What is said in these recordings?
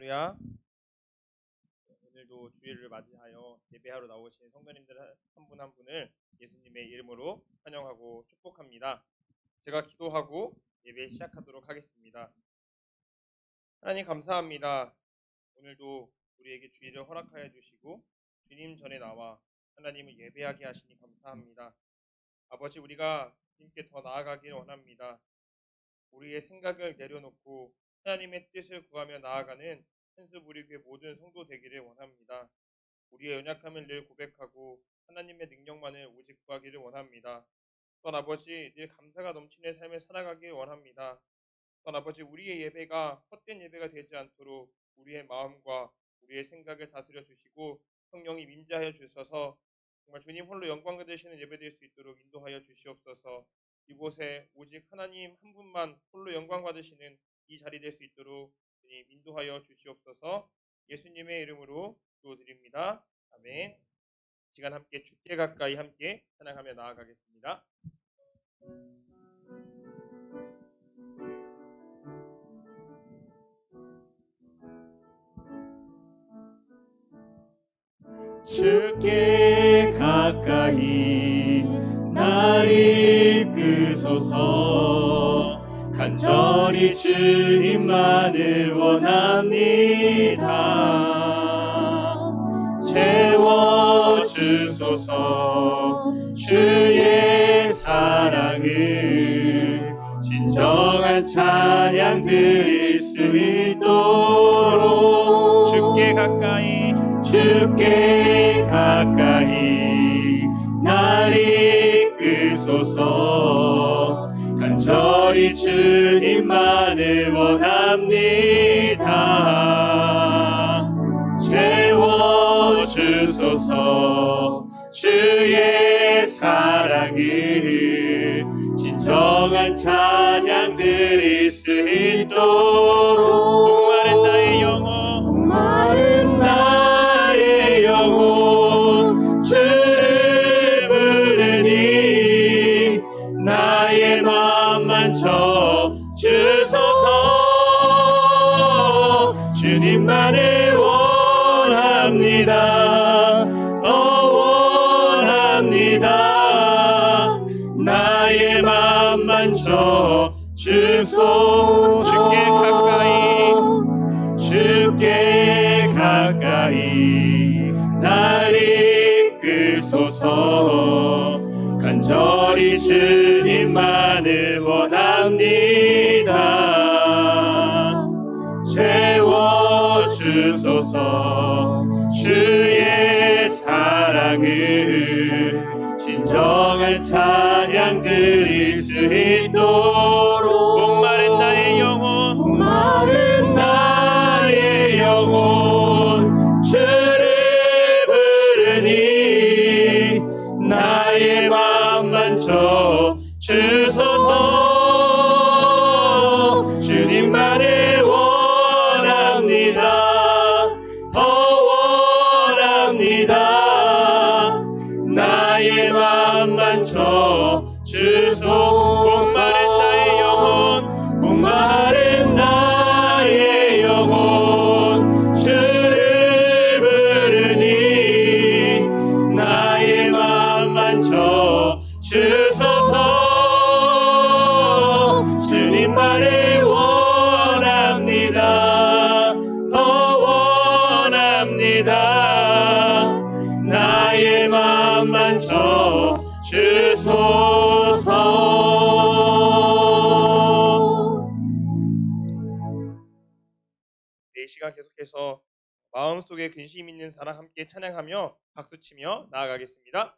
할렐루야. 오늘도 주일을 맞이하여 예배하러 나오신 성도님들 한 분 한 분을 예수님의 이름으로 환영하고 축복합니다. 제가 기도하고 예배 시작하도록 하겠습니다. 하나님 감사합니다. 오늘도 우리에게 주일을 허락하여 주시고 주님 전에 나와 하나님을 예배하게 하시니 감사합니다. 아버지, 우리가 주님께 더 나아가길 원합니다. 우리의 생각을 내려놓고 하나님의 뜻을 구하며 나아가는 현수부리교회 모든 성도 되기를 원합니다. 우리의 연약함을 늘 고백하고 하나님의 능력만을 오직 구하기를 원합니다. 또한 아버지, 늘 감사가 넘치는 삶을 살아가길 원합니다. 또한 아버지, 우리의 예배가 헛된 예배가 되지 않도록 우리의 마음과 우리의 생각을 다스려 주시고 성령이 임재하여 주셔서 정말 주님 홀로 영광 받으시는 예배 될 수 있도록 인도하여 주시옵소서. 이곳에 오직 하나님 한 분만 홀로 영광 받으시는 이 자리 될 수 있도록 주님 인도하여 주시옵소서. 예수님의 이름으로 기도드립니다. 아멘. 시간 함께 주께 가까이 함께 찬양하며 나아가겠습니다. 주께 가까이 날 이끄소서. 간절히 주님만을 원합니다. 채워주소서. 주의 사랑을 진정한 찬양 드릴 수 있도록 주께 가까이 날 이끄소서. 간절히 주님만을 원합니다. 채워주소서. 주의 사랑을 진정한 찬양 드릴 수 있도록 목마른 나의 영혼 주를 부르니 나의 맘 만져 주소서. 주님만을 원합니다. 원합니다. 나의 맘 만져 주소서. 주께 가까이 날 이끄소서. 간절히 주님만을 원합니다. 채워주소서. 주의 사랑을 진정한 찬양 드릴 수 있도록 목마른 나의 영혼 주를 부르니 나의 맘 만져 주소서. 주님만을 원합니다. 더 원합니다. 나의 맘 만져 주소서. 목마른 나의 영혼 주를 부르니 나의 맘 만져 주소서. 주님만을 원합니다. 더 원합니다. 나의 맘 만져 주소서. 이 시간 계속해서 마음속에 근심 있는 사람 함께 찬양하며 박수치며 나아가겠습니다.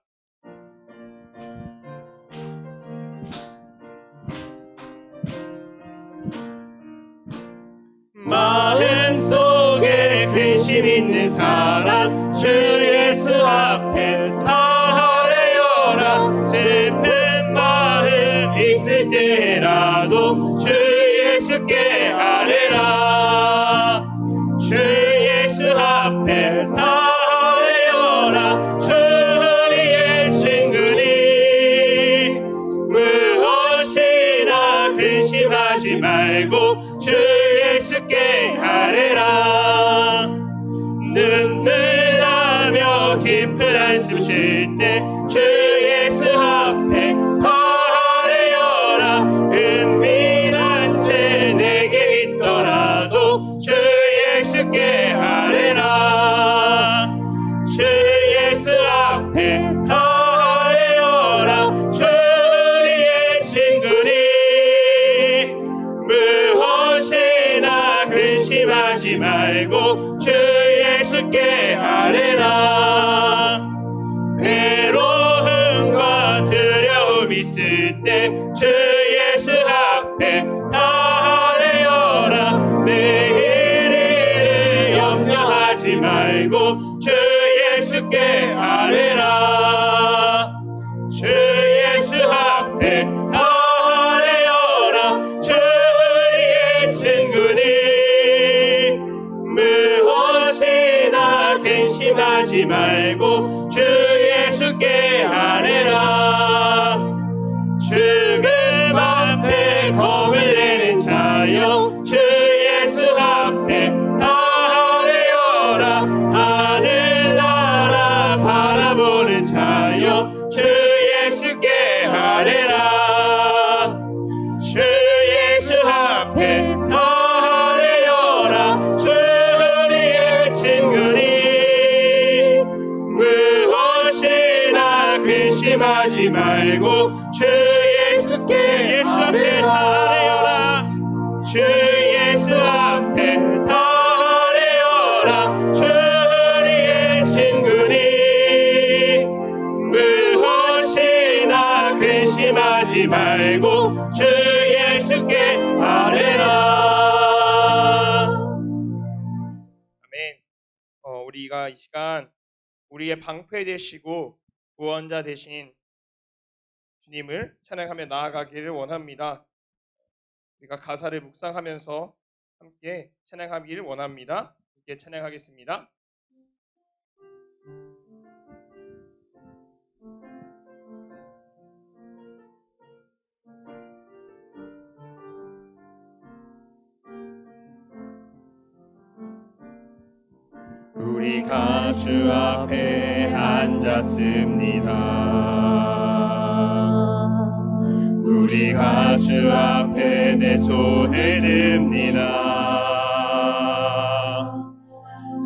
마음속에 근심 있는 사람 주 예수 앞에 다 아뢰어라. 슬픈 마음 있을 때라도 주 예수께 아뢰라. 주 예수 앞에 다 아뢰어라. 주 우리의 친구니 무엇이나 근심하지 말고 주 예수께 아뢰라. 근심하지 말고 주 예수께 아뢰라. 괴로움과 두려움 있을 때 주 예수 앞에 다 아뢰어라. 내일을 염려하지 말고 주 예수께 아뢰라. 주 예수 앞에 다 아뢰어라. 주 우리의 친구니 무엇이나 근심하지 말고 주 예수께 아뢰라. 죽음 앞에 겁을 내는 자여 주 예수 앞에 다 아뢰어라. 하늘나라 바라보는 자여 주 예수께 아뢰라. 주 예수 앞에 다 아뢰어라. 주 우리의 친구니 무엇이나 근심하지 말고 주 예수께 예수 앞에 다 아뢰어라. 주 예수 앞에 다 아뢰어라. 주 우리의 친구니 무엇이나 근심하지 말고 주 예수께 아뢰라. 아멘. 우리가 이 시간 우리의 방패 되시고 구원자 되신 주님을 찬양하며 나아가기를 원합니다. 우리가 가사를 묵상하면서 함께 찬양하기를 원합니다. 함께 찬양하겠습니다. 우리가 주 앞에 앉았습니다. 우리가 주 앞에 내 손을 듭니다.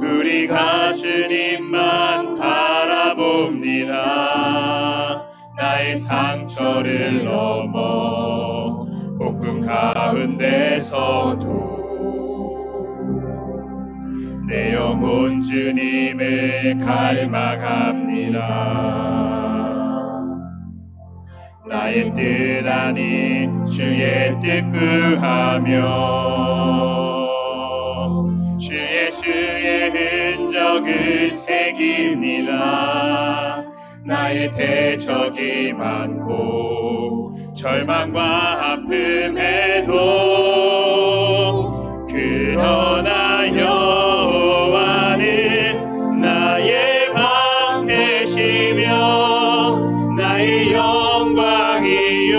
우리가 주님만 바라봅니다. 나의 상처를 넘어 폭풍 가운데서도 내 영혼 주님을 갈망합니다. 나의 뜻 아닌 주의 뜻 구하며 주 예수의 흔적을 새깁니다. 나의 대적이 많고 절망과 아픔에도 그러나 여호와는 나의 방패시며 나의 영광이요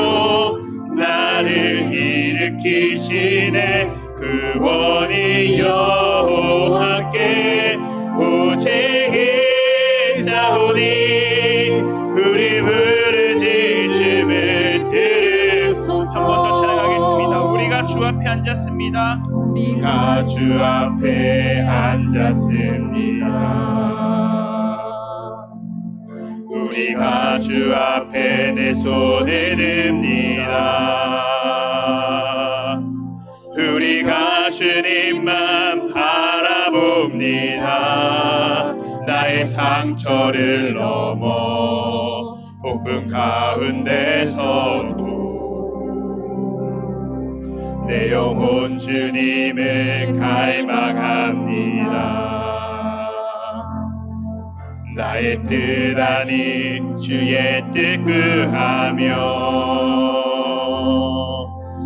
나를 일으키시네. 구원이 여호와께 오직 있사오니 우리 부르짖음을 들으소서. 한 번 더 찬양하겠습니다. 우리가 주 앞에 앉았습니다. 우리가 주 앞에 앉았습니다. 우리가 주 앞에 내 손을 듭니다. 우리가 주님만 바라봅니다. 나의 상처를 넘어 폭풍 가운데서도 내 영혼 주님을 갈망합니다. 나의 뜻 아닌 주의 뜻 구하며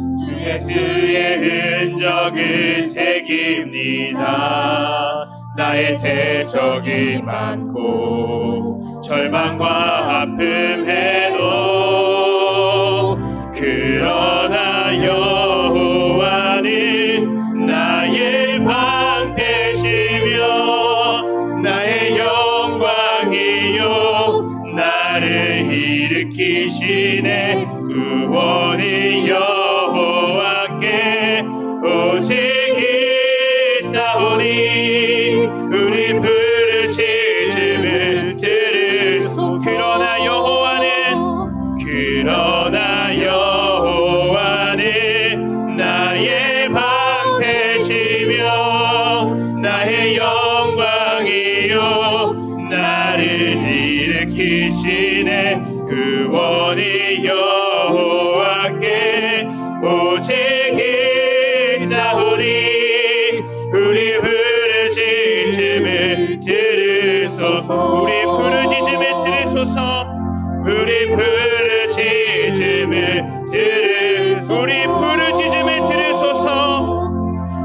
주 예수의 흔적을 새깁니다. 나의 대적이 많고 절망과 아픔에도 그러나 여호와는 나의 방패시며 나의 영광이요 나를 일으키시네. 구원이 여호와께 오직 있사오니 우리 부르짖음을 들으소서. 그러나 여호와는 나의 방패시며 구원이 여호와께 오직 있사오니 우리 부르짖음을 들으소서. 우리 부르짖음을 들으소서. 우리 부르짖음을 들으소서. 우리 부르짖음을 들으소서.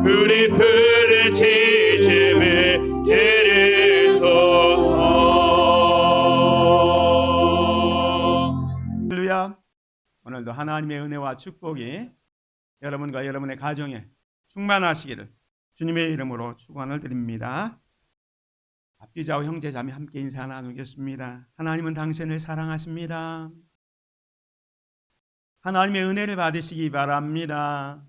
우리 부르짖음을 들으소서. 할렐루야. 오늘도 하나님의 은혜와 축복이 여러분과 여러분의 가정에 충만하시기를 주님의 이름으로 축원을 드립니다. 앞뒤좌우 형제자매 함께 인사 나누겠습니다. 하나님은 당신을 사랑하십니다. 하나님의 은혜를 받으시기 바랍니다.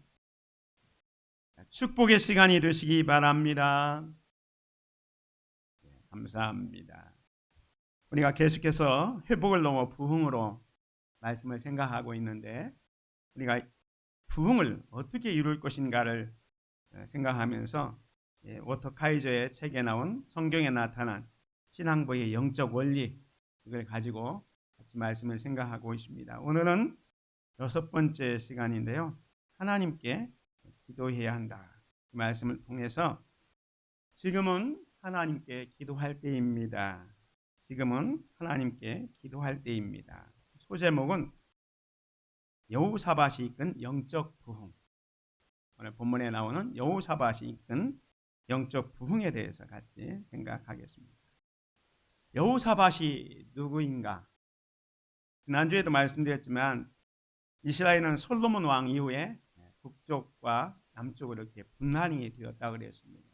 축복의 시간이 되시기 바랍니다. 감사합니다. 우리가 계속해서 회복을 넘어 부흥으로 말씀을 생각하고 있는데, 우리가 부흥을 어떻게 이룰 것인가를 생각하면서 워터카이저의 책에 나온 성경에 나타난 신앙보의 영적 원리, 이걸 가지고 같이 말씀을 생각하고 있습니다. 오늘은 6번째 시간인데요, 하나님께 기도해야 한다, 이 말씀을 통해서 지금은 하나님께 기도할 때입니다. 지금은 하나님께 기도할 때입니다. 소제목은 여호사밧이 이끈 영적 부흥. 오늘 본문에 나오는 여호사밧이 이끈 영적 부흥에 대해서 같이 생각하겠습니다. 여호사밧이 누구인가? 지난주에도 말씀드렸지만 이스라엘은 솔로몬 왕 이후에 북쪽과 남쪽으로 이렇게 분란이 되었다고 그랬습니다.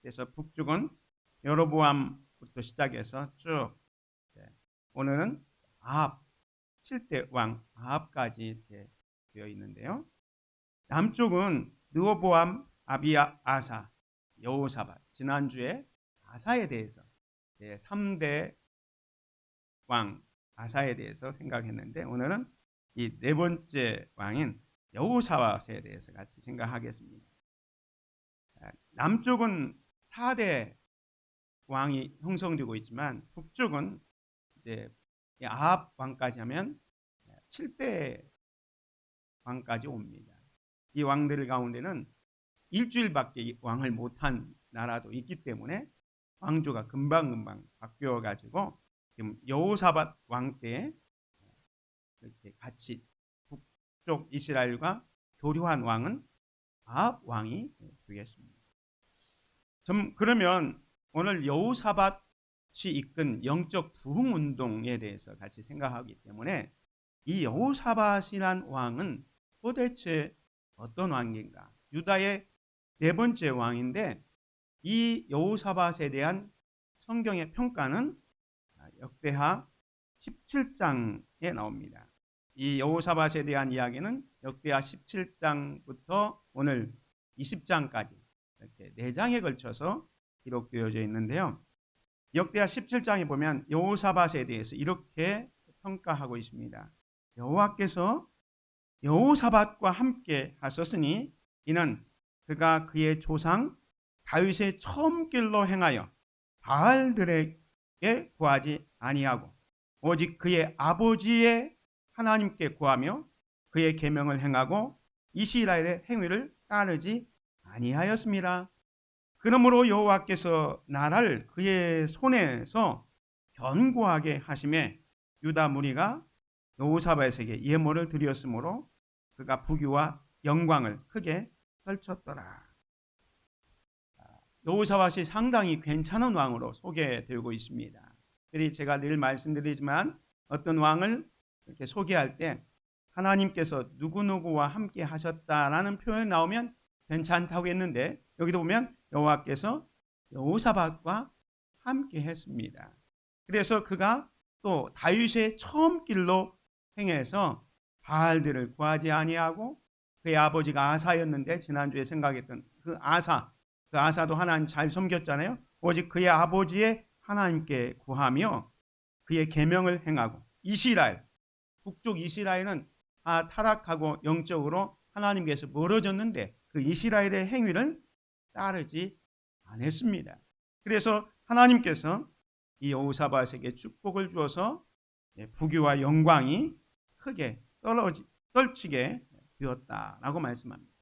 그래서 북쪽은 여로보암부터 시작해서 쭉 오늘은 아합 7대 왕 아합까지 이렇게 되어 있는데요, 남쪽은 르호보암, 아비야, 아사, 여호사밧. 지난주에 아사에 대해서 3대 왕 아사에 대해서 생각했는데, 오늘은 이 네 번째 왕인 여호사밧에 대해서 같이 생각하겠습니다. 남쪽은 4대 왕이 형성되고 있지만 북쪽은 이제 아합 왕까지 하면 7대 왕까지 옵니다. 이 왕들 가운데는 일주일밖에 왕을 못한 나라도 있기 때문에 왕조가 금방금방 바뀌어 가지고 지금 여호사밧 왕 때 이렇게 같이 북쪽 이스라엘과 교류한 왕은 아합 왕이 되겠습니다. 그러면 오늘 여호사밧이 이끈 영적 부흥 운동에 대해서 같이 생각하기 때문에 이 여호사밧이란 왕은 도대체 어떤 왕인가? 유다의 네 번째 왕인데, 이 여호사밧에 대한 성경의 평가는 역대하 17장에 나옵니다. 이 여호사밧에 대한 이야기는 역대하 17장부터 오늘 20장까지 이렇게 4장에 걸쳐서 기록되어져 있는데요, 역대하 17장에 보면 여호사밧에 대해서 이렇게 평가하고 있습니다. 여호와께서 여호사밧과 함께 하셨으니 이는 그가 그의 조상 다윗의 처음 길로 행하여 바알들에게 구하지 아니하고 오직 그의 아버지의 하나님께 구하며 그의 계명을 행하고 이스라엘의 행위를 따르지 아니하였습니다. 그러므로 여호와께서 나라를 그의 손에서 견고하게 하심에 유다 무리가 여호사밧에게 예물을 드렸으므로 그가 부귀와 영광을 크게 펼쳤더라. 여호사밧이 상당히 괜찮은 왕으로 소개되고 있습니다. 그래서 제가 늘 말씀드리지만 어떤 왕을 이렇게 소개할 때 하나님께서 누구누구와 함께 하셨다라는 표현이 나오면 괜찮다고 했는데, 여기도 보면 여호와께서 여호사밧과 함께 했습니다. 그래서 그가 또 다윗의 처음 길로 행해서 바알들을 구하지 아니하고 그의 아버지가 아사였는데, 지난주에 생각했던 그 아사도 하나님 잘 섬겼잖아요. 오직 그의 아버지의 하나님께 구하며 그의 계명을 행하고 이스라엘, 북쪽 이스라엘은 타락하고 영적으로 하나님께서 멀어졌는데 그 이스라엘의 행위를 따르지 않았습니다. 그래서 하나님께서 이 여호사밧에게 축복을 주어서 부귀와 영광이 크게 떨치게 되었다라고 말씀합니다.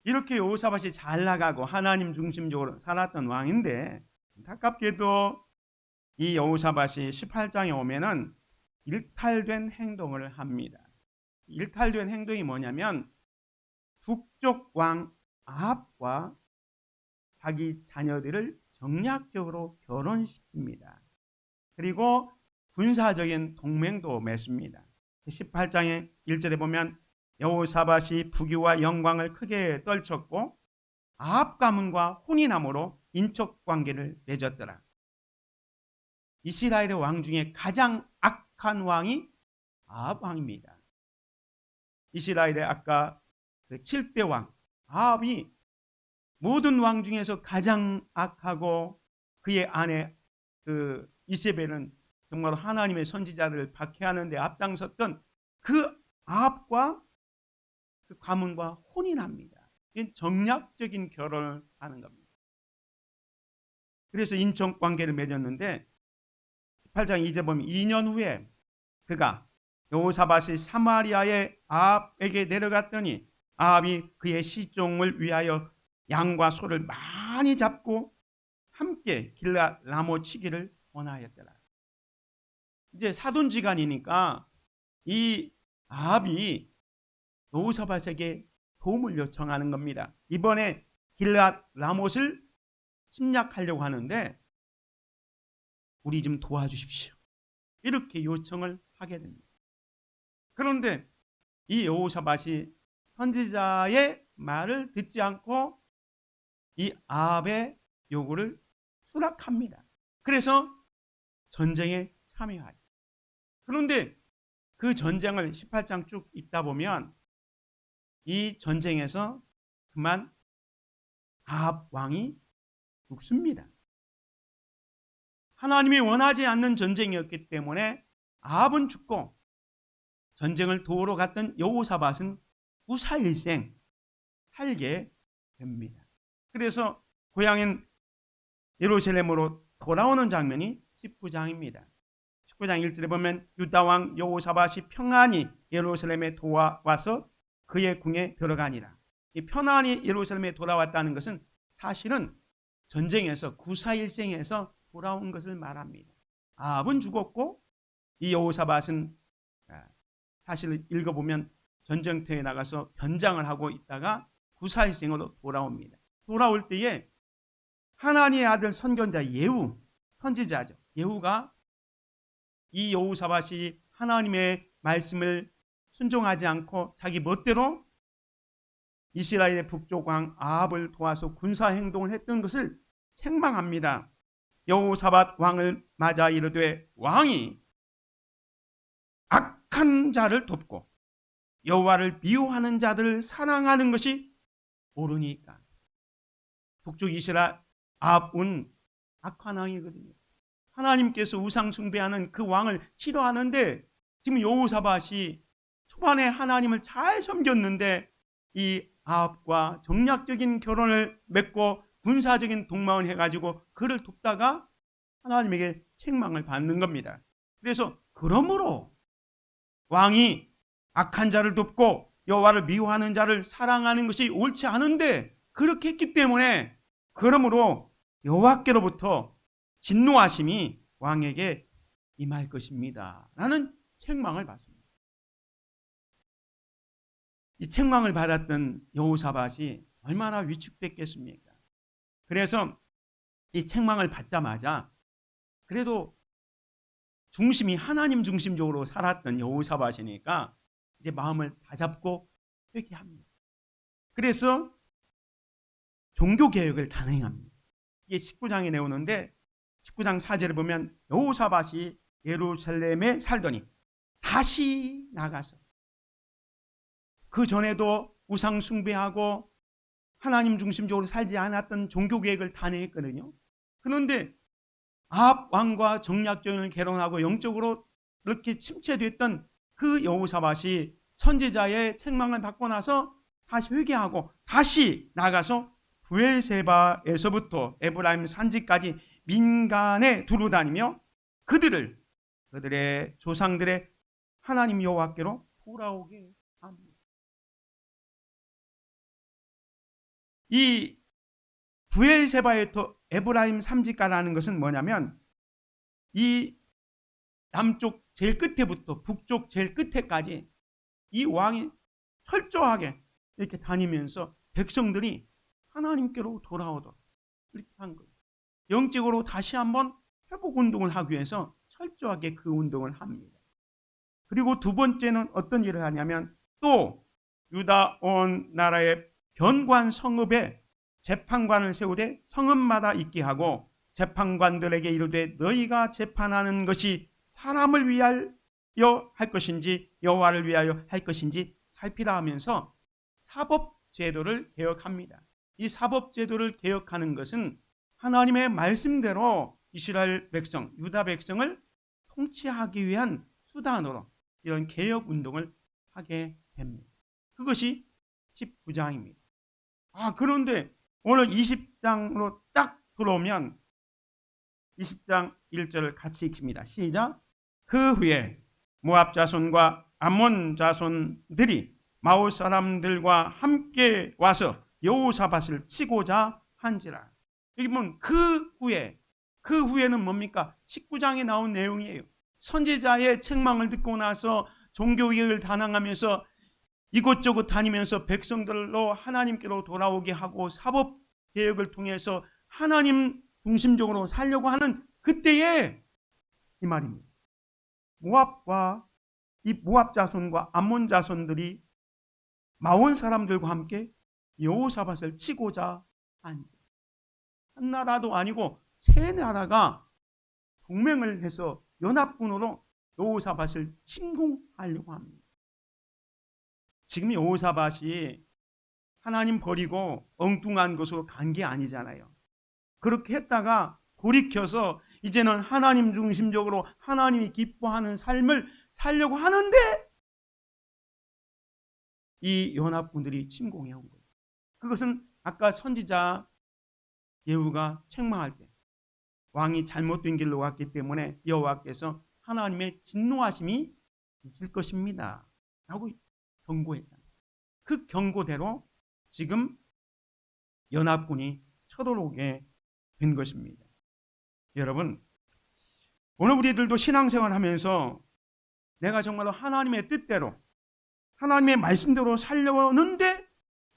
이렇게 여호사밧이 잘 나가고 하나님 중심적으로 살았던 왕인데, 안타깝게도 이 여호사밧이 18장에 오면은 일탈된 행동을 합니다. 일탈된 행동이 뭐냐면 북쪽 왕 아합과 자기 자녀들을 정략적으로 결혼시킵니다. 그리고 군사적인 동맹도 맺습니다. 18장의 1절에 보면 여호사밧이 부귀와 영광을 크게 떨쳤고 아합 가문과 혼인함으로 인척 관계를 맺었더라. 이스라엘의 왕 중에 가장 악한 왕이 아합 왕입니다. 이스라엘의 아까 그 7대 왕 아합이 모든 왕 중에서 가장 악하고, 그의 아내 그 이세벨은 정말 하나님의 선지자들을 박해하는 데 앞장섰던 그 아합과 그 가문과 혼인합니다. 이건 정략적인 결혼을 하는 겁니다. 그래서 인척 관계를 맺었는데 18장 2절 보면 2년 후에 그가 여호사밧이 사마리아의 아합에게 내려갔더니 아합이 그의 시종을 위하여 양과 소를 많이 잡고 함께 길라 라모 치기를 원하였더라. 이제 사돈지간이니까 이 아합이 여호사밧에게 도움을 요청하는 겁니다. 이번에 길라 라못을 침략하려고 하는데 우리 좀 도와주십시오. 이렇게 요청을 하게 됩니다. 그런데 이 여호사밧이 선지자의 말을 듣지 않고 이 아합의 요구를 수락합니다. 그래서 전쟁에 참여하죠. 그런데 그 전쟁을 18장 쭉 읽다 보면 이 전쟁에서 그만 아합 왕이 죽습니다. 하나님이 원하지 않는 전쟁이었기 때문에 아합은 죽고 전쟁을 도우러 갔던 여호사밧은 무사일생 살게 됩니다. 그래서 고향인 예루살렘으로 돌아오는 장면이 19장입니다. 19장 1절에 보면 유다왕 여호사밧이 평안히 예루살렘에 돌아와서 그의 궁에 들어가니라. 이 평안히 예루살렘에 돌아왔다는 것은 사실은 전쟁에서 구사일생에서 돌아온 것을 말합니다. 아합은 죽었고 이 여호사밧은 사실 읽어보면 전쟁터에 나가서 변장을 하고 있다가 구사일생으로 돌아옵니다. 돌아올 때에 하나님의 아들 선견자 예후, 선지자죠. 예후가 이 여호사밧이 하나님의 말씀을 순종하지 않고 자기 멋대로 이스라엘의 북쪽 왕 아합을 도와서 군사 행동을 했던 것을 책망합니다. 여호사밧 왕을 맞아 이르되 왕이 악한 자를 돕고 여호와를 미워하는 자들을 사랑하는 것이 옳으니까. 북쪽 이스라엘 아합은 악한 왕이거든요. 하나님께서 우상 숭배하는 그 왕을 싫어하는데 지금 여호사밧이 초반에 하나님을 잘 섬겼는데 이 아합과 정략적인 결혼을 맺고 군사적인 동맹을 해가지고 그를 돕다가 하나님에게 책망을 받는 겁니다. 그래서 그러므로 왕이 악한 자를 돕고 여호와를 미워하는 자를 사랑하는 것이 옳지 않은데 그렇게 했기 때문에 그러므로 여호와께로부터 진노하심이 왕에게 임할 것입니다. 라는 책망을 받습니다. 이 책망을 받았던 여호사밧이 얼마나 위축됐겠습니까? 그래서 이 책망을 받자마자 그래도 중심이 하나님 중심적으로 살았던 여호사밧이니까 이제 마음을 다잡고 회개합니다. 그래서 종교개혁을 단행합니다. 이게 19장에 나오는데 19장 4절에 보면 여호사밧이 예루살렘에 살더니 다시 나가서 그 전에도 우상 숭배하고 하나님 중심적으로 살지 않았던 종교개혁을 단행했거든요. 그런데 아합 왕과 정략적인 결혼하고 영적으로 이렇게 침체됐던 그 여호사밧이 선지자의 책망을 받고 나서 다시 회개하고 다시 나가서 브엘세바에서부터 에브라임 산지까지 민간에 두루다니며 그들을 그들의 조상들의 하나님 여호와께로 돌아오게 합니다. 이 부엘세바에서 에브라임 삼지가라는 것은 뭐냐면 이 남쪽 제일 끝에부터 북쪽 제일 끝에까지 이 왕이 철저하게 이렇게 다니면서 백성들이 하나님께로 돌아오도록 이렇게 한 거예요. 영적으로 다시 한번 회복 운동을 하기 위해서 철저하게 그 운동을 합니다. 그리고 두 번째는 어떤 일을 하냐면 또 유다 온 나라의 변관 성읍에 재판관을 세우되 성읍마다 있게 하고 재판관들에게 이르되 너희가 재판하는 것이 사람을 위하여 할 것인지 여호와를 위하여 할 것인지 살피라 하면서 사법제도를 개혁합니다. 이 사법제도를 개혁하는 것은 하나님의 말씀대로 이스라엘 백성, 유다 백성을 통치하기 위한 수단으로 이런 개혁운동을 하게 됩니다. 그것이 19장입니다. 그런데 오늘 20장으로 딱 들어오면 20장 1절을 같이 읽습니다. 시작. 그 후에 모압 자손과 암몬 자손들이 마올 사람들과 함께 와서 여호사밧을 치고자 한지라. 여기 보면 그 후에는 뭡니까? 19장에 나온 내용이에요. 선지자의 책망을 듣고 나서 종교개혁을 단항하면서 이곳저곳 다니면서 백성들로 하나님께로 돌아오게 하고 사법개혁을 통해서 하나님 중심적으로 살려고 하는 그때에 이 말입니다. 모압 자손과 암몬 자손들이 마온 사람들과 함께 여호사밧을 치고자 한지. 한 나라도 아니고 세 나라가 동맹을 해서 연합군으로 여호사밧을 침공하려고 합니다. 지금 여호사밧이 하나님 버리고 엉뚱한 것으로 간 게 아니잖아요. 그렇게 했다가 돌이켜서 이제는 하나님 중심적으로 하나님이 기뻐하는 삶을 살려고 하는데 이 연합군들이 침공해 온 거예요. 그것은 아까 선지자 예후가 책망할 때 왕이 잘못된 길로 갔기 때문에 여호와께서 하나님의 진노하심이 있을 것입니다 라고 경고했잖아요. 그 경고대로 지금 연합군이 쳐들어오게 된 것입니다. 여러분, 오늘 우리들도 신앙생활 하면서 내가 정말로 하나님의 뜻대로 하나님의 말씀대로 살려는데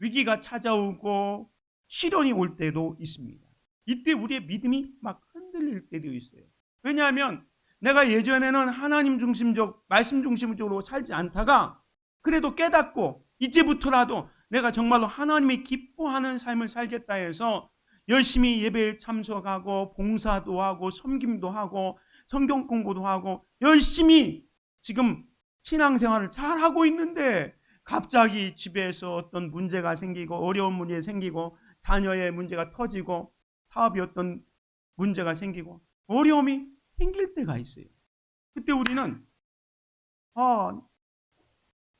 위기가 찾아오고 시련이 올 때도 있습니다. 이때 우리의 믿음이 막 흔들릴 때도 있어요. 왜냐하면 내가 예전에는 하나님 중심적, 말씀 중심적으로 살지 않다가 그래도 깨닫고 이제부터라도 내가 정말로 하나님이 기뻐하는 삶을 살겠다 해서 열심히 예배에 참석하고 봉사도 하고 섬김도 하고 성경 공부도 하고 열심히 지금 신앙생활을 잘하고 있는데 갑자기 집에서 어떤 문제가 생기고 어려운 문제 생기고 자녀의 문제가 터지고 사업이 어떤 문제가 생기고 어려움이 생길 때가 있어요. 그때 우리는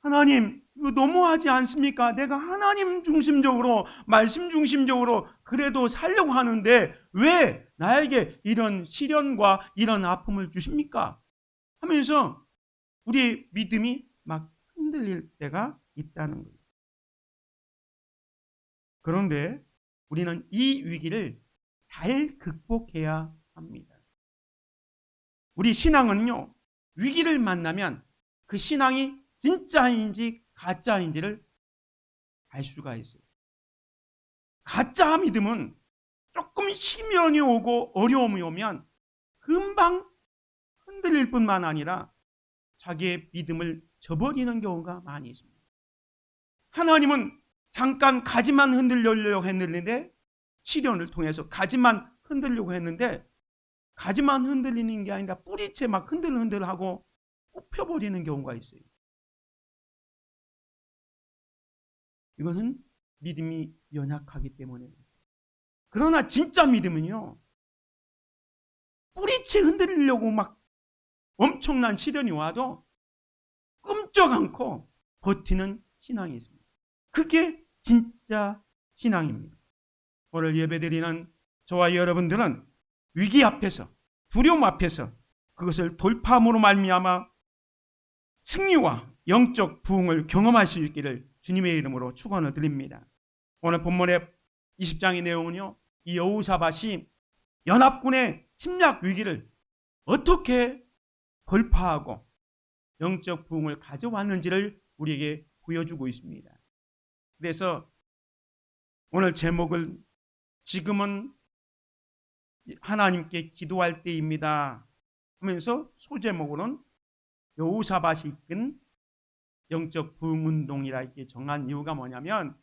하나님 이거 너무하지 않습니까? 내가 하나님 중심적으로 말씀 중심적으로 그래도 살려고 하는데 왜 나에게 이런 시련과 이런 아픔을 주십니까? 하면서 우리의 믿음이 막 흔들릴 때가 있다는 거예요. 그런데 우리는 이 위기를 잘 극복해야 합니다. 우리 신앙은요, 위기를 만나면 그 신앙이 진짜인지 가짜인지를 알 수가 있어요. 가짜 믿음은 조금 시련이 오고 어려움이 오면 금방 흔들릴 뿐만 아니라 자기의 믿음을 저버리는 경우가 많이 있습니다. 하나님은 잠깐 가지만 흔들려고 했는데 시련을 통해서 가지만 흔들려고 했는데 가지만 흔들리는 게 아니라 뿌리채 막 흔들흔들하고 뽑혀버리는 경우가 있어요. 이것은 믿음이 연약하기 때문에. 그러나 진짜 믿음은요, 뿌리채 흔들리려고 막 엄청난 시련이 와도 끔쩍 않고 버티는 신앙이 있습니다. 그게 진짜 신앙입니다. 오늘 예배드리는 저와 여러분들은 위기 앞에서, 두려움 앞에서 그것을 돌파함으로 말미암아 승리와 영적 부흥을 경험할 수 있기를 주님의 이름으로 축원을 드립니다. 오늘 본문의 20장의 내용은요, 이 여호사밧이 연합군의 침략 위기를 어떻게 돌파하고 영적 부흥을 가져왔는지를 우리에게 보여주고 있습니다. 그래서 오늘 제목을 지금은 하나님께 기도할 때입니다 하면서 소제목으로는 여호사밧이 이끈 영적 부흥운동이라 이렇게 정한 이유가 뭐냐면,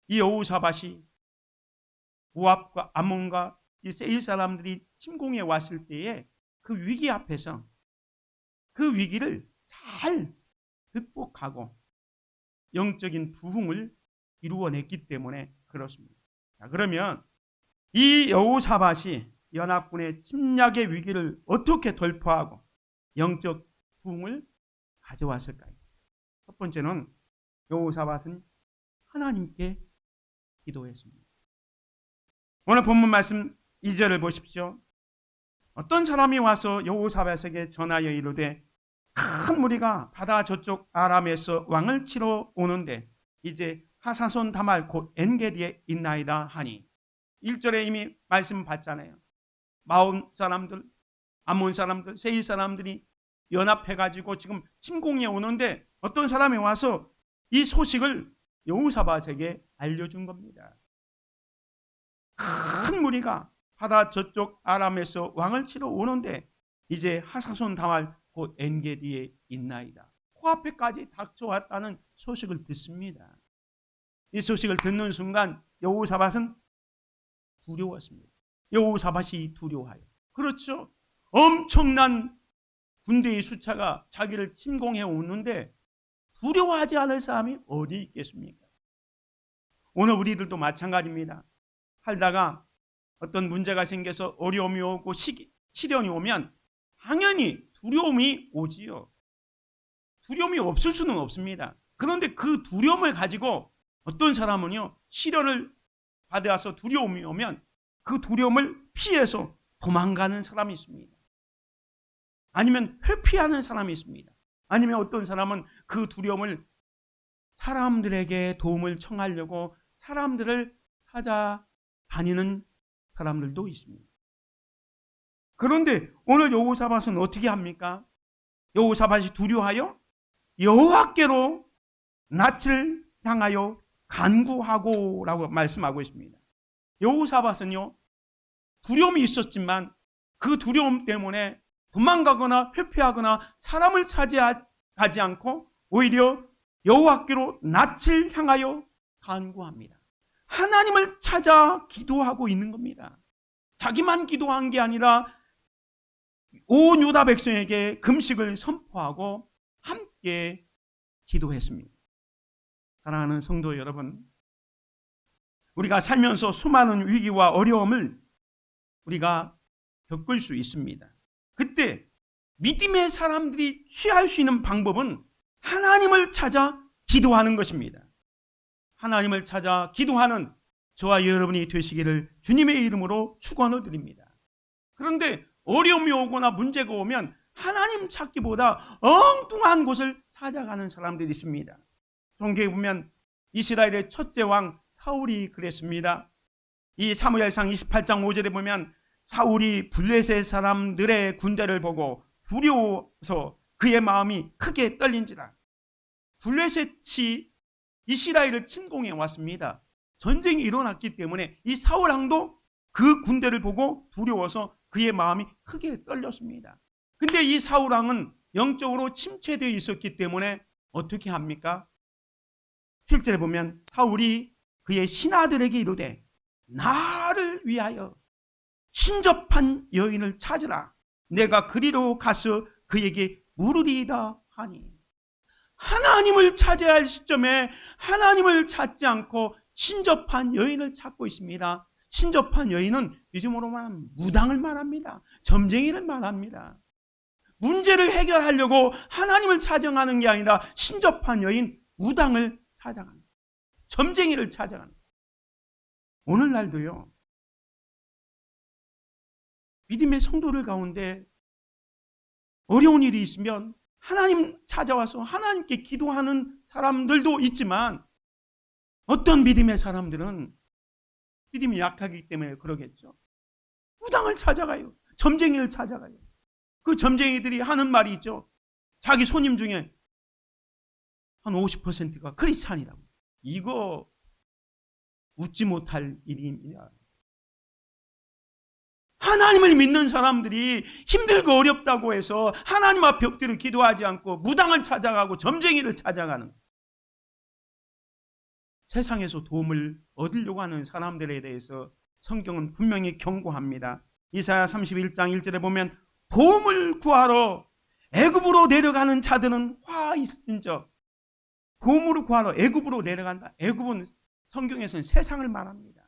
이 여호사밧이 모압과 암몬과 이 세일 사람들이 침공해 왔을 때에 그 위기 앞에서 그 위기를 잘 극복하고 영적인 부흥을 이루어냈기 때문에 그렇습니다. 자, 그러면 이 여호사밧이 연합군의 침략의 위기를 어떻게 돌파하고 영적 부흥을 가져왔을까요? 첫 번째는 여호사밧은 하나님께 기도했습니다. 오늘 본문 말씀 2절을 보십시오. 어떤 사람이 와서 여호사밧에게 전하여 이르되 큰 무리가 바다 저쪽 아람에서 왕을 치러 오는데 이제 하사손 다말 곧 엔게디에 있나이다 하니, 1절에 이미 말씀 받잖아요. 마온 사람들, 암몬 사람들, 세일 사람들이 연합해가지고 지금 침공해 오는데 어떤 사람이 와서 이 소식을 여호사밧에게 알려준 겁니다. 큰 무리가 바다 저쪽 아람에서 왕을 치러 오는데 이제 하사손 다말 곧 엔게디에 있나이다. 코앞에까지 닥쳐왔다는 소식을 듣습니다. 이 소식을 듣는 순간 여호사밧은 두려웠습니다. 여호사밧이 두려워하여. 그렇죠. 엄청난 군대의 숫자가 자기를 침공해 오는데 두려워하지 않을 사람이 어디 있겠습니까? 오늘 우리들도 마찬가지입니다. 살다가 어떤 문제가 생겨서 어려움이 오고 시련이 오면 당연히 두려움이 오지요. 두려움이 없을 수는 없습니다. 그런데 그 두려움을 가지고 어떤 사람은요, 시련을 받아서 두려움이 오면 그 두려움을 피해서 도망가는 사람이 있습니다. 아니면 회피하는 사람이 있습니다. 아니면 어떤 사람은 그 두려움을 사람들에게 도움을 청하려고 사람들을 찾아다니는 사람들도 있습니다. 그런데 오늘 여호사밧은 어떻게 합니까? 여호사밧이 두려워하여 여호와께로 낯을 향하여 간구하고 라고 말씀하고 있습니다. 여호사밧은요, 두려움이 있었지만 그 두려움 때문에 도망가거나 회피하거나 사람을 찾아가지 않고 오히려 여호와께로 낯을 향하여 간구합니다. 하나님을 찾아 기도하고 있는 겁니다. 자기만 기도한 게 아니라 온 유다 백성에게 금식을 선포하고 함께 기도했습니다. 사랑하는 성도 여러분, 우리가 살면서 수많은 위기와 어려움을 우리가 겪을 수 있습니다. 그때 믿음의 사람들이 취할 수 있는 방법은 하나님을 찾아 기도하는 것입니다. 하나님을 찾아 기도하는 저와 여러분이 되시기를 주님의 이름으로 축원을 드립니다. 그런데 어려움이 오거나 문제가 오면 하나님 찾기보다 엉뚱한 곳을 찾아가는 사람들이 있습니다. 성경에 보면 이스라엘의 첫째 왕 사울이 그랬습니다. 이 사무엘상 28장 5절에 보면 사울이 블레셋 사람들의 군대를 보고 두려워서 그의 마음이 크게 떨린지라. 블레셋이 이스라엘을 침공해 왔습니다. 전쟁이 일어났기 때문에 이 사울 왕도 그 군대를 보고 두려워서 그의 마음이 크게 떨렸습니다. 근데 이 사울 왕은 영적으로 침체되어 있었기 때문에 어떻게 합니까? 7절에 보면 사울이 그의 신하들에게 이르되 나를 위하여 신접한 여인을 찾으라. 내가 그리로 가서 그에게 물으리이다 하니, 하나님을 찾아야 할 시점에 하나님을 찾지 않고 신접한 여인을 찾고 있습니다. 신접한 여인은 요즘으로 말하면 무당을 말합니다. 점쟁이를 말합니다. 문제를 해결하려고 하나님을 찾아가는 게 아니라 신접한 여인, 무당을 찾아가는, 점쟁이를 찾아가는. 오늘날도요, 믿음의 성도들 가운데 어려운 일이 있으면 하나님 찾아와서 하나님께 기도하는 사람들도 있지만 어떤 믿음의 사람들은 믿음이 약하기 때문에 그러겠죠. 무당을 찾아가요. 점쟁이를 찾아가요. 그 점쟁이들이 하는 말이 있죠. 자기 손님 중에 한 50%가 크리스찬이라고. 이거 웃지 못할 일입니다. 하나님을 믿는 사람들이 힘들고 어렵다고 해서 하나님 앞에 엎드려 기도하지 않고 무당을 찾아가고 점쟁이를 찾아가는 거예요. 세상에서 도움을 얻으려고 하는 사람들에 대해서 성경은 분명히 경고합니다. 이사야 31장 1절에 보면 도움을 구하러 애굽으로 내려가는 자들은 화 있은적. 도움을 구하러 애굽으로 내려간다. 애굽은 성경에서는 세상을 말합니다.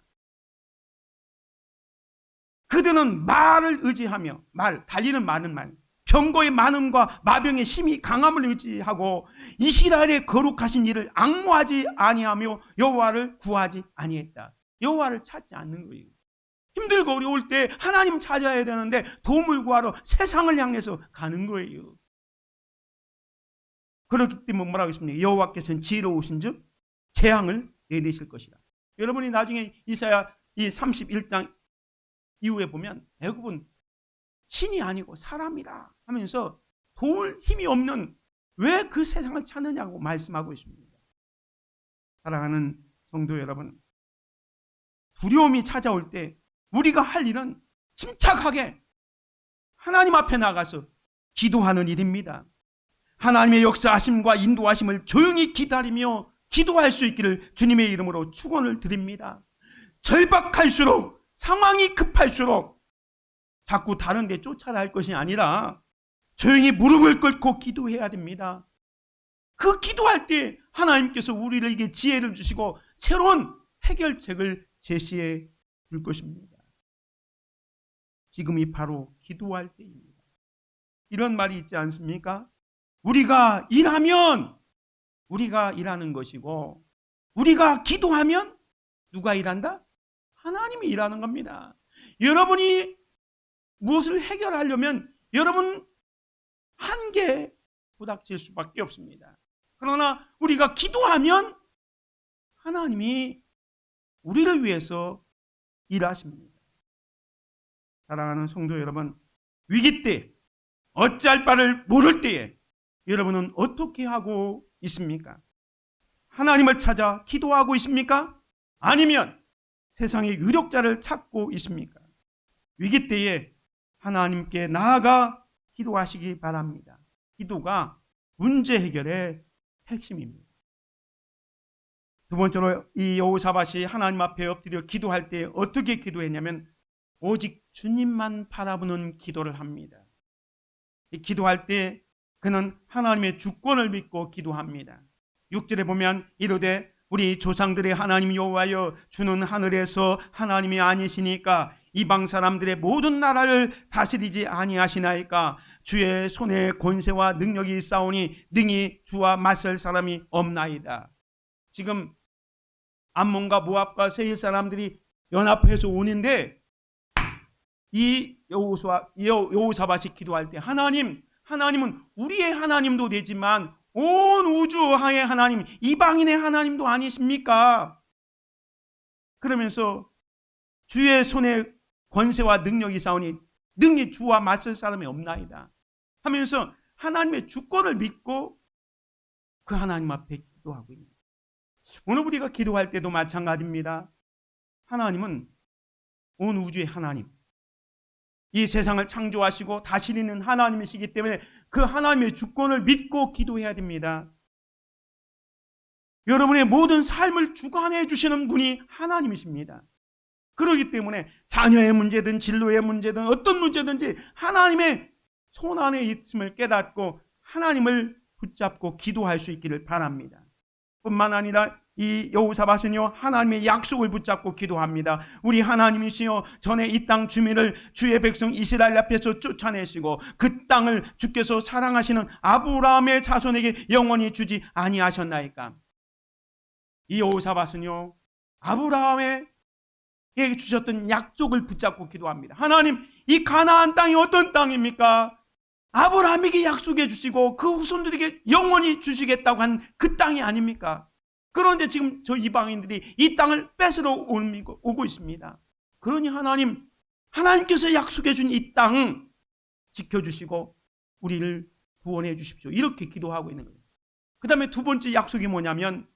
그들은 말을 의지하며 달리는 많은 말, 병거의 많음과 마병의 심히 강함을 의지하고 이스라엘의 거룩하신 일을 앙모하지 아니하며 여호와를 구하지 아니했다. 여호와를 찾지 않는 거예요. 힘들고 어려울 때 하나님 찾아야 되는데 도움을 구하러 세상을 향해서 가는 거예요. 그렇기 때문에 뭐라고 했습니까? 여호와께서는 지혜로우신즉 재앙을 내리실 것이다. 여러분이 나중에 이사야 이 31장 이후에 보면 애굽은 신이 아니고 사람이라 하면서 도울 힘이 없는 왜 그 세상을 찾느냐고 말씀하고 있습니다. 사랑하는 성도 여러분, 두려움이 찾아올 때 우리가 할 일은 침착하게 하나님 앞에 나가서 기도하는 일입니다. 하나님의 역사하심과 인도하심을 조용히 기다리며 기도할 수 있기를 주님의 이름으로 축원을 드립니다. 절박할수록 상황이 급할수록 자꾸 다른 데 쫓아갈 것이 아니라 조용히 무릎을 꿇고 기도해야 됩니다. 그 기도할 때 하나님께서 우리에게 지혜를 주시고 새로운 해결책을 제시해 줄 것입니다. 지금이 바로 기도할 때입니다. 이런 말이 있지 않습니까? 우리가 일하면 우리가 일하는 것이고 우리가 기도하면 누가 일한다? 하나님이 일하는 겁니다. 여러분이 무엇을 해결하려면 여러분 한계에 부닥칠 수밖에 없습니다. 그러나 우리가 기도하면 하나님이 우리를 위해서 일하십니다. 사랑하는 성도 여러분, 위기 때 어찌할 바를 모를 때에 여러분은 어떻게 하고 있습니까? 하나님을 찾아 기도하고 있습니까? 아니면 세상의 유력자를 찾고 있습니까? 위기 때에 하나님께 나아가 기도하시기 바랍니다. 기도가 문제 해결의 핵심입니다. 두 번째로 이 여호사밧이 하나님 앞에 엎드려 기도할 때 어떻게 기도했냐면 오직 주님만 바라보는 기도를 합니다. 기도할 때 그는 하나님의 주권을 믿고 기도합니다. 6절에 보면 이르되 우리 조상들의 하나님 여호와여 주는 하늘에서 하나님이 아니시니까 이방 사람들의 모든 나라를 다스리지 아니하시나이까 주의 손에 권세와 능력이 있사오니 능히 주와 맞설 사람이 없나이다. 지금 암몬과 모압과 세일 사람들이 연합해서 오는데 이 여호사밧이 기도할 때 하나님은 우리의 하나님도 되지만 온 우주의 하나님, 이방인의 하나님도 아니십니까? 그러면서 주의 손에 권세와 능력이 있사오니 능히 주와 맞설 사람이 없나이다 하면서 하나님의 주권을 믿고 그 하나님 앞에 기도하고 있는 거예요. 오늘 우리가 기도할 때도 마찬가지입니다. 하나님은 온 우주의 하나님, 이 세상을 창조하시고 다스리는 하나님이시기 때문에 그 하나님의 주권을 믿고 기도해야 됩니다. 여러분의 모든 삶을 주관해 주시는 분이 하나님이십니다. 그렇기 때문에 자녀의 문제든 진로의 문제든 어떤 문제든지 하나님의 손 안에 있음을 깨닫고 하나님을 붙잡고 기도할 수 있기를 바랍니다. 뿐만 아니라 이 여호사밧은요 하나님의 약속을 붙잡고 기도합니다. 우리 하나님이시여 전에 이 땅 주민을 주의 백성 이스라엘 앞에서 쫓아내시고 그 땅을 주께서 사랑하시는 아브라함의 자손에게 영원히 주지 아니하셨나이까. 이 여호사밧은요 아브라함에게 주셨던 약속을 붙잡고 기도합니다. 하나님, 이 가나안 땅이 어떤 땅입니까? 아브라함에게 약속해 주시고 그 후손들에게 영원히 주시겠다고 한 그 땅이 아닙니까? 그런데 지금 저 이방인들이 이 땅을 뺏으러 오고 있습니다. 그러니 하나님께서 약속해 준 이 땅 지켜주시고 우리를 구원해 주십시오. 이렇게 기도하고 있는 거예요. 그 다음에 두 번째 약속이 뭐냐면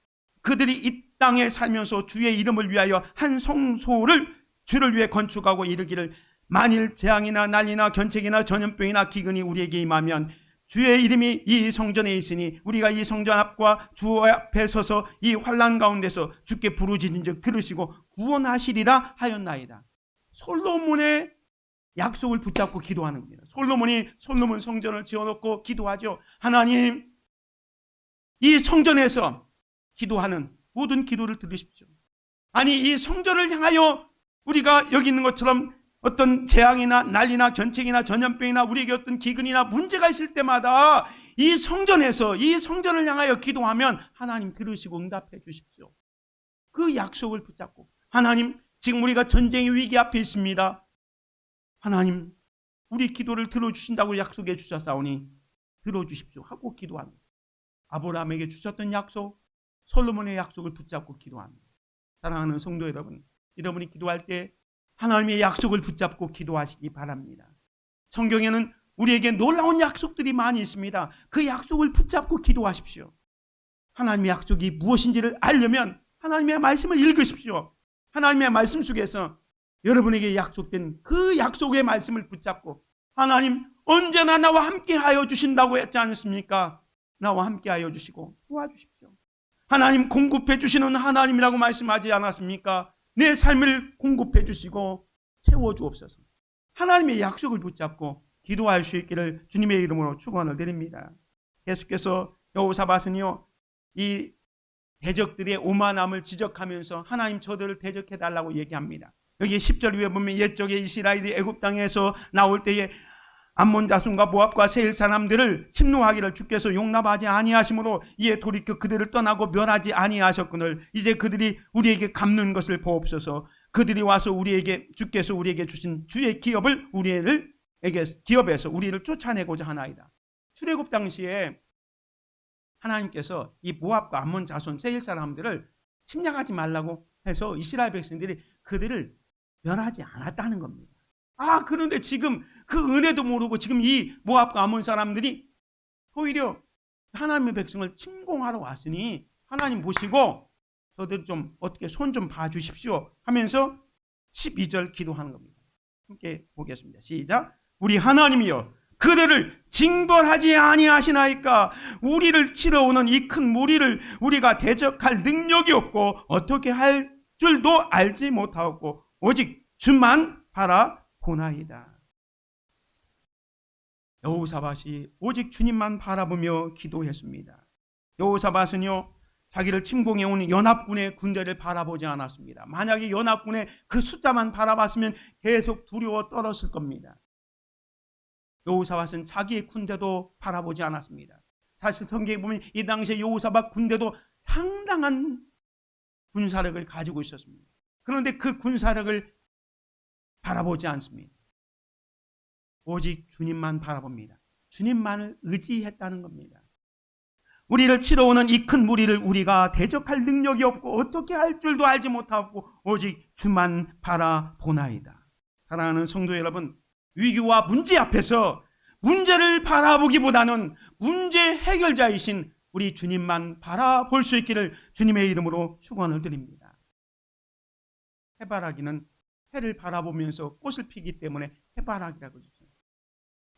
그들이 이 땅에 살면서 주의 이름을 위하여 한 성소를 주를 위해 건축하고 이르기를 만일 재앙이나 난리나 견책이나 전염병이나 기근이 우리에게 임하면 주의 이름이 이 성전에 있으니 우리가 이 성전 앞과 주 앞에 서서 이 환난 가운데서 주께 부르짖은즉 들으시고 구원하시리라 하였나이다. 솔로몬의 약속을 붙잡고 기도하는 겁니다. 솔로몬 성전을 지어놓고 기도하죠. 하나님, 이 성전에서 기도하는 모든 기도를 들으십시오. 아니, 이 성전을 향하여 우리가 여기 있는 것처럼 어떤 재앙이나 난리나 견책이나 전염병이나 우리에게 어떤 기근이나 문제가 있을 때마다 이 성전에서 이 성전을 향하여 기도하면 하나님 들으시고 응답해 주십시오. 그 약속을 붙잡고 하나님, 지금 우리가 전쟁의 위기 앞에 있습니다. 하나님, 우리 기도를 들어주신다고 약속해 주셨사오니 들어주십시오 하고 기도합니다. 아브라함에게 주셨던 약속, 솔로몬의 약속을 붙잡고 기도합니다. 사랑하는 성도 여러분, 여러분이 기도할 때 하나님의 약속을 붙잡고 기도하시기 바랍니다. 성경에는 우리에게 놀라운 약속들이 많이 있습니다. 그 약속을 붙잡고 기도하십시오. 하나님의 약속이 무엇인지를 알려면 하나님의 말씀을 읽으십시오. 하나님의 말씀 속에서 여러분에게 약속된 그 약속의 말씀을 붙잡고 하나님 언제나 나와 함께 하여 주신다고 했지 않습니까? 나와 함께 하여 주시고 도와주십시오. 하나님 공급해 주시는 하나님이라고 말씀하지 않았습니까? 내 삶을 공급해 주시고 채워주옵소서. 하나님의 약속을 붙잡고 기도할 수 있기를 주님의 이름으로 축원을 드립니다. 계속해서 여호사밧은요, 이 대적들의 오만함을 지적하면서 하나님 저들을 대적해달라고 얘기합니다. 여기 10절 위에 보면 옛적에 이스라엘이 애굽 땅에서 나올 때에 암몬 자손과 모압과 세일 사람들을 침노하기를 주께서 용납하지 아니하심으로 이에 돌이켜 그들을 떠나고 멸하지 아니하셨거늘 이제 그들이 우리에게 갚는 것을 보옵소서. 그들이 와서 주께서 우리에게 주신 주의 기업을 기업에서 우리를 쫓아내고자 하나이다. 출애굽 당시에 하나님께서 이 모압과 암몬 자손 세일 사람들을 침략하지 말라고 해서 이스라엘 백성들이 그들을 멸하지 않았다는 겁니다. 그런데 지금 그 은혜도 모르고 지금 이 모압과 암몬 사람들이 오히려 하나님의 백성을 침공하러 왔으니 하나님 보시고 저들 좀 어떻게 손 좀 봐주십시오 하면서 12절 기도하는 겁니다. 함께 보겠습니다. 시작. 우리 하나님이여 그들을 징벌하지 아니하시나이까. 우리를 치러오는 이 큰 무리를 우리가 대적할 능력이 없고 어떻게 할 줄도 알지 못하고 오직 주만 바라보나이다. 여호사밧이 오직 주님만 바라보며 기도했습니다. 여호사밧은요, 자기를 침공해 오는 연합군의 군대를 바라보지 않았습니다. 만약에 연합군의 그 숫자만 바라봤으면 계속 두려워 떨었을 겁니다. 여호사밧은 자기의 군대도 바라보지 않았습니다. 사실 성경에 보면 이 당시에 여호사밧 군대도 상당한 군사력을 가지고 있었습니다. 그런데 그 군사력을 바라보지 않습니다. 오직 주님만 바라봅니다. 주님만을 의지했다는 겁니다. 우리를 치러오는 이 큰 무리를 우리가 대적할 능력이 없고 어떻게 할 줄도 알지 못하고 오직 주만 바라보나이다. 사랑하는 성도 여러분, 위기와 문제 앞에서 문제를 바라보기보다는 문제 해결자이신 우리 주님만 바라볼 수 있기를 주님의 이름으로 축원을 드립니다. 해바라기는 해를 바라보면서 꽃을 피기 때문에 해바라기라고 그러죠.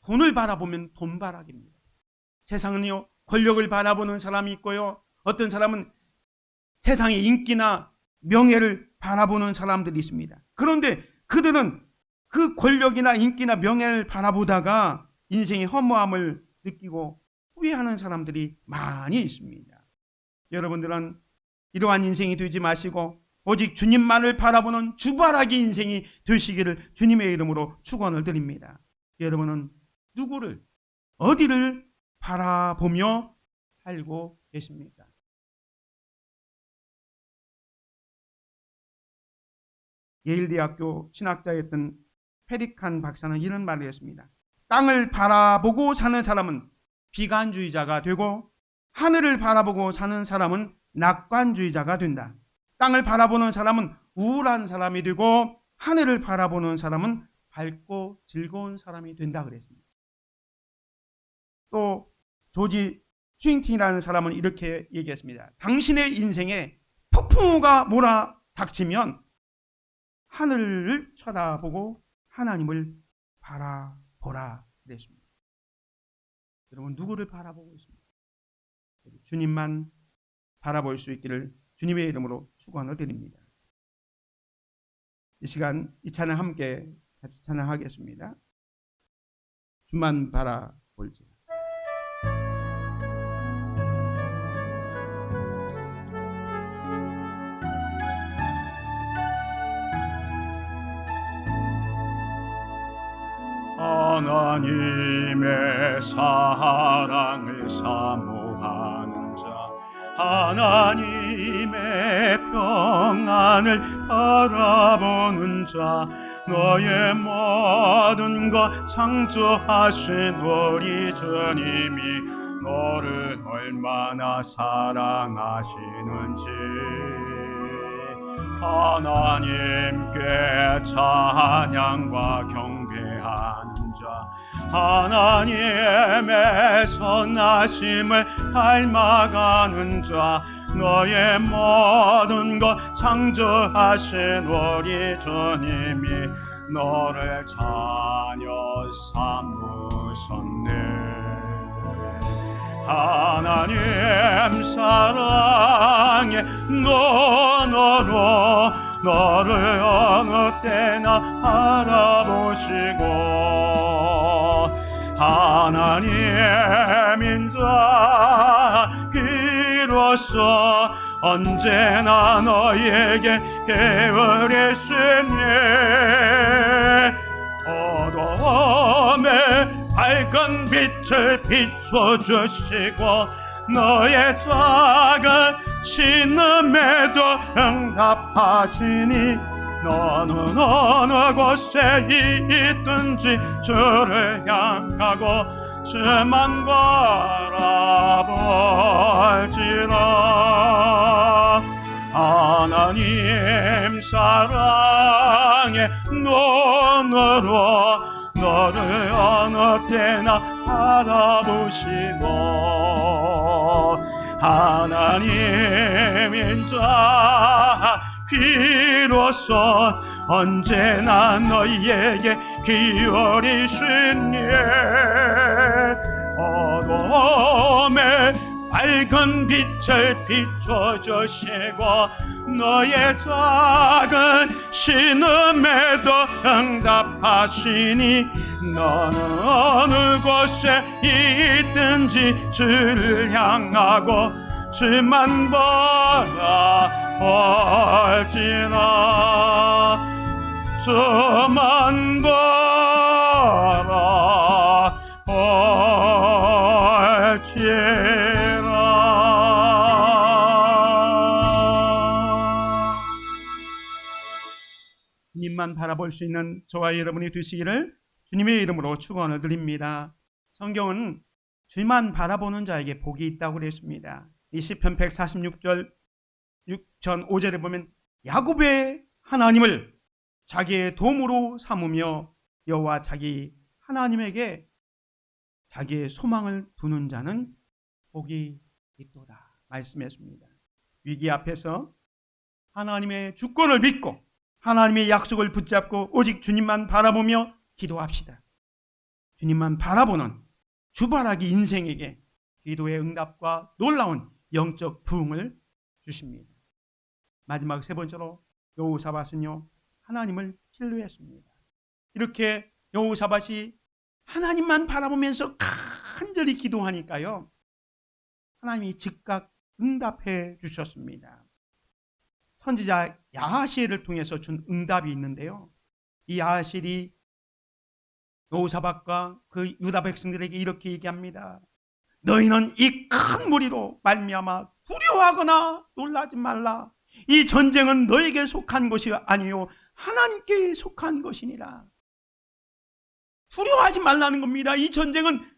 돈을 바라보면 돈바라기입니다. 세상은요, 권력을 바라보는 사람이 있고요, 어떤 사람은 세상의 인기나 명예를 바라보는 사람들이 있습니다. 그런데 그들은 그 권력이나 인기나 명예를 바라보다가 인생의 허무함을 느끼고 후회하는 사람들이 많이 있습니다. 여러분들은 이러한 인생이 되지 마시고 오직 주님만을 바라보는 주바라기 인생이 되시기를 주님의 이름으로 축원을 드립니다. 여러분은 누구를, 어디를 바라보며 살고 계십니까? 예일대학교 신학자였던 페리칸 박사는 이런 말을 했습니다. 땅을 바라보고 사는 사람은 비관주의자가 되고 하늘을 바라보고 사는 사람은 낙관주의자가 된다. 땅을 바라보는 사람은 우울한 사람이 되고 하늘을 바라보는 사람은 밝고 즐거운 사람이 된다 그랬습니다. 또 조지 스윙팅이라는 사람은 이렇게 얘기했습니다. 당신의 인생에 폭풍우가 몰아닥치면 하늘을 쳐다보고 하나님을 바라보라 그랬습니다. 여러분, 누구를 바라보고 있습니까? 주님만 바라볼 수 있기를 주님의 이름으로 축원을 드립니다. 이 시간 이 찬양 함께 같이 찬양하겠습니다. 주만 바라볼지. 하나님의 사랑을 사모하는 자, 하나님의 평안을 바라보는 자, 너의 모든 것 창조하신 우리 주님이 너를 얼마나 사랑하시는지, 하나님께 찬양과 경배하는 자, 하나님의 선하심을 닮아가는 자, 너의 모든 것 창조하신 우리 주님이 너를 자녀 삼으셨네. 하나님 사랑의 눈으로 너를 어느 때나 바라보시고, 하나님의 인자 비로소 언제나 너에게 게으르시네. 어둠에 밝은 빛을 비춰주시고 너의 작은 신음에도 응답하시니, 너는 어느 곳에 있든지 주를 향하고 주만 바라볼지라. 하나님 사랑의 눈으로 너를 어느 때나 바라보시고, 하나님인 자 비로소 언제나 너희에게 기울이시네. 어둠에 밝은 빛을 비춰주시고 너의 작은 신음에도 응답하시니, 너는 어느 곳에 있든지 주를 향하고 주만 바라볼지라. 주만 바라볼지라. 주님만 바라볼 수 있는 저와 여러분이 되시기를 주님의 이름으로 축원을 드립니다. 성경은 주님만 바라보는 자에게 복이 있다고 그랬습니다. 이 시편 146절 6전 5절에 보면 야곱의 하나님을 자기의 도움으로 삼으며 여호와 자기 하나님에게 자기의 소망을 두는 자는 복이 있도다 말씀했습니다. 위기 앞에서 하나님의 주권을 믿고 하나님의 약속을 붙잡고 오직 주님만 바라보며 기도합시다. 주님만 바라보는 주바라기 인생에게 기도의 응답과 놀라운 영적 부흥을 주십니다. 마지막 세 번째로 여호사밧은요, 하나님을 신뢰했습니다. 이렇게 여호사밧이 하나님만 바라보면서 간절히 기도하니까요, 하나님이 즉각 응답해 주셨습니다. 선지자 야하시엘을 통해서 준 응답이 있는데요, 이 야하시엘이 여호사밧과 그 유다 백성들에게 이렇게 얘기합니다. 너희는 이 큰 무리로 말미암아 두려워하거나 놀라지 말라. 이 전쟁은 너에게 속한 것이 아니요 하나님께 속한 것이니라. 두려워하지 말라는 겁니다. 이 전쟁은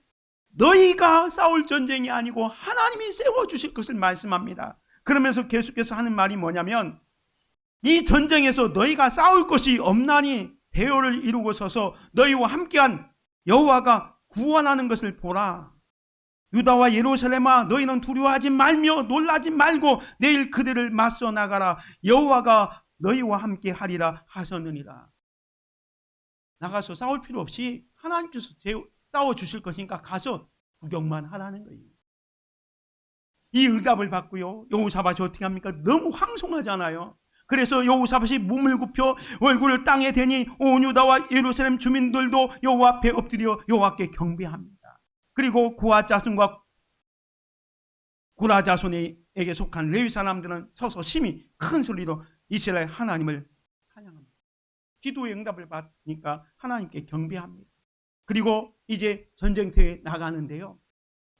너희가 싸울 전쟁이 아니고 하나님이 세워주실 것을 말씀합니다. 그러면서 계속해서 하는 말이 뭐냐면 이 전쟁에서 너희가 싸울 것이 없나니 대열을 이루고 서서 너희와 함께한 여호와가 구원하는 것을 보라. 유다와 예루살렘아 너희는 두려워하지 말며 놀라지 말고 내일 그들을 맞서 나가라. 여호와가 너희와 함께 하리라 하셨느니라. 나가서 싸울 필요 없이 하나님께서 싸워주실 것이니까 가서 구경만 하라는 거예요. 이 응답을 받고요, 여호사밧이 어떻게 합니까? 너무 황송하잖아요. 그래서 여호사밧이 몸을 굽혀 얼굴을 땅에 대니 온 유다와 예루살렘 주민들도 여호와 앞에 엎드려 여호와께 경배합니다. 그리고 고아 자손과 고라 자손에게 속한 레위 사람들은 서서 심히 큰 소리로 이스라엘 하나님을 찬양합니다. 기도의 응답을 받으니까 하나님께 경배합니다. 그리고 이제 전쟁터에 나가는데요,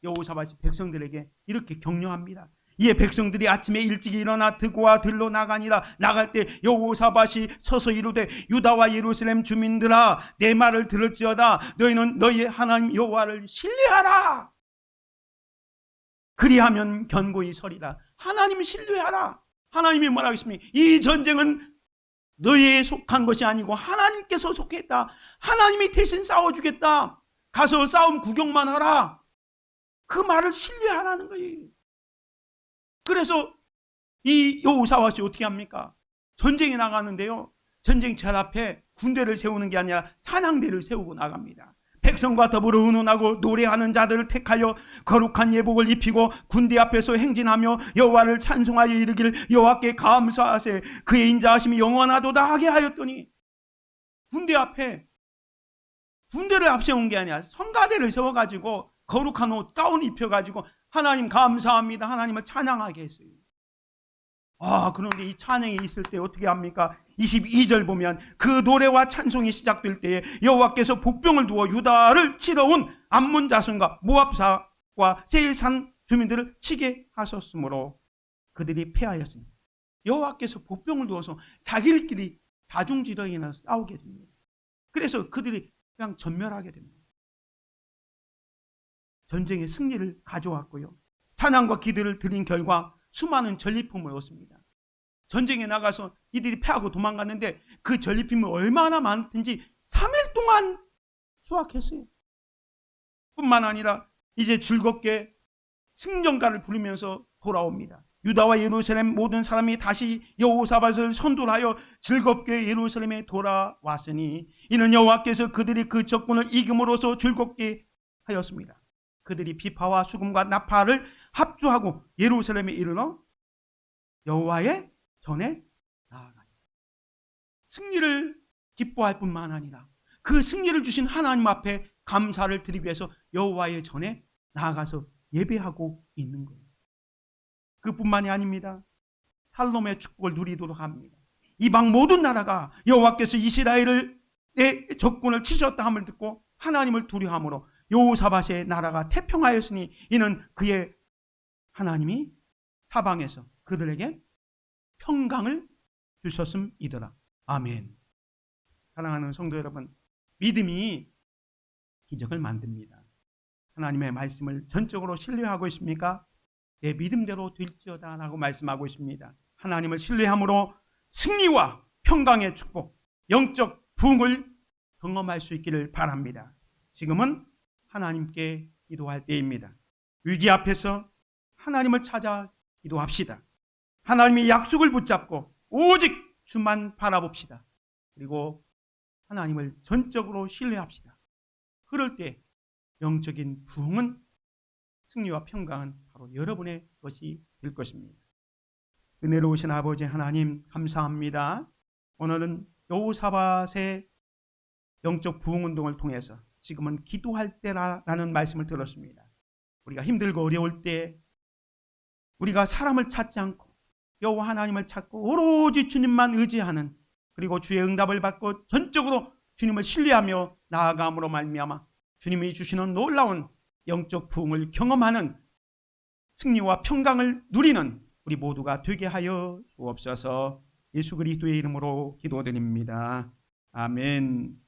여호사밧이 백성들에게 이렇게 격려합니다. 이에 백성들이 아침에 일찍 일어나 드고와 들로 나가니라. 나갈 때 여호사밧이 서서 이르되 유다와 예루살렘 주민들아 내 말을 들을지어다. 너희는 너희의 하나님 여호와를 신뢰하라. 그리하면 견고히 서리라. 하나님 신뢰하라. 하나님이 뭐라고 했습니까? 이 전쟁은 너희에 속한 것이 아니고 하나님께서 속했다. 하나님이 대신 싸워주겠다. 가서 싸움 구경만 하라. 그 말을 신뢰하라는 거예요. 그래서 이 여호사밧이 어떻게 합니까? 전쟁에 나가는데요, 전쟁터 앞에 군대를 세우는 게 아니라 찬양대를 세우고 나갑니다. 백성과 더불어 의논하고 노래하는 자들을 택하여 거룩한 예복을 입히고 군대 앞에서 행진하며 여호와를 찬송하여 이르기를 여호와께 감사하세 그의 인자하심이 영원하도다 하게 하였더니, 군대 앞에 군대를 앞세운 게 아니라 성가대를 세워가지고 거룩한 옷 가운 입혀가지고 하나님 감사합니다, 하나님을 찬양하게 했어요. 그런데 이 찬양이 있을 때 어떻게 합니까? 22절 보면 그 노래와 찬송이 시작될 때에 여호와께서 복병을 두어 유다를 치러온 암몬 자손과 모압사와 세일산 주민들을 치게 하셨으므로 그들이 패하였습니다. 여호와께서 복병을 두어서 자기들끼리 다중지대에나 싸우게 됩니다. 그래서 그들이 그냥 전멸하게 됩니다. 전쟁의 승리를 가져왔고요, 찬양과 기도를 드린 결과 수많은 전리품을 얻습니다. 전쟁에 나가서 이들이 패하고 도망갔는데 그 전리품이 얼마나 많든지 3일 동안 수확했어요. 뿐만 아니라 이제 즐겁게 승전가를 부르면서 돌아옵니다. 유다와 예루살렘 모든 사람이 다시 여호사밧을 선돌하여 즐겁게 예루살렘에 돌아왔으니 이는 여호와께서 그들이 그 적군을 이김으로써 즐겁게 하였습니다. 그들이 비파와 수금과 나팔을 합주하고 예루살렘에 이르러 여호와의 전에 나아가니, 승리를 기뻐할 뿐만 아니라 그 승리를 주신 하나님 앞에 감사를 드리기 위해서 여호와의 전에 나아가서 예배하고 있는 거예요. 그뿐만이 아닙니다. 살롬의 축복을 누리도록 합니다. 이방 모든 나라가 여호와께서 이스라엘의 적군을 치셨다 함을 듣고 하나님을 두려워함으로 여호사밧의 나라가 태평하였으니 이는 그의 하나님이 사방에서 그들에게 평강을 주셨음이더라. 아멘. 사랑하는 성도 여러분, 믿음이 기적을 만듭니다. 하나님의 말씀을 전적으로 신뢰하고 있습니까? 내 믿음대로 될지어다 라고 말씀하고 있습니다. 하나님을 신뢰함으로 승리와 평강의 축복, 영적 부흥을 경험할 수 있기를 바랍니다. 지금은 하나님께 기도할 때입니다. 위기 앞에서 하나님을 찾아 기도합시다. 하나님의 약속을 붙잡고 오직 주만 바라봅시다. 그리고 하나님을 전적으로 신뢰합시다. 그럴 때 영적인 부흥은, 승리와 평강은 바로 여러분의 것이 될 것입니다. 은혜로우신 아버지 하나님 감사합니다. 오늘은 여호사밧의 영적 부흥 운동을 통해서 지금은 기도할 때라는 말씀을 들었습니다. 우리가 힘들고 어려울 때 우리가 사람을 찾지 않고 여호와 하나님을 찾고 오로지 주님만 의지하는, 그리고 주의 응답을 받고 전적으로 주님을 신뢰하며 나아감으로 말미암아 주님이 주시는 놀라운 영적 부흥을 경험하는 승리와 평강을 누리는 우리 모두가 되게 하여 주옵소서. 예수 그리스도의 이름으로 기도드립니다. 아멘.